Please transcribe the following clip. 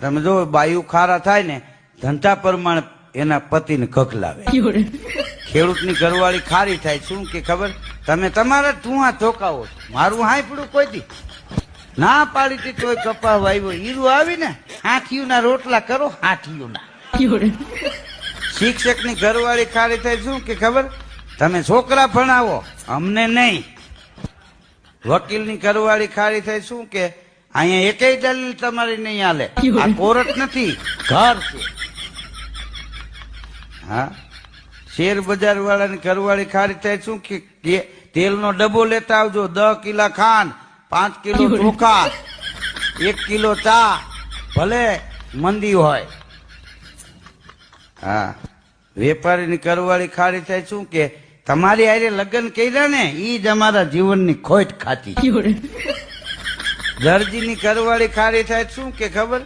તમે જો બાયુ ખારા થાય ને ધંધા પ્રમાણે એના પતિને કકલાવે. ખેડૂતની ઘરવાળી ખારી થાય શું કે ખબર? તમે તમારા ઠુંહા ધોકાવો છો, મારું હાંફળું કોઈ દી ના પાડી હતી તોય કપા વાવ્યો. હીરું આવીને હાથીઓના રોટલા કરો, હાથીઓના. શિક્ષકની ઘરવાળી ખારી થાય શું કે ખબર? તમે છોકરા ભણાવો અમને નહીં. વકીલની ઘરવાળી ખારી થાય શું કે અહીંયા એકેય દલીલ તમારી નહીં હાલે, આ કોર્ટ નથી ઘર છે. હા, શેર બજાર વાળાની ઘરવાળી ખારી થાય શું કે તેલનો ડબ્બો લેતા આવજો, 10 કિલો ખાંડ, 5 કિલો ચોખા, 1 કિલો ચા, ભલે મંદી હોય. હા, વેપારીની ઘરવાળી ખારી થાય શું કે તમારી હારે લગ્ન કર્યા ને ઈ જ અમારા જીવનની ખોટ ખાતી. દરજીની ઘરવાળી ખારી થાય શું કે ખબર?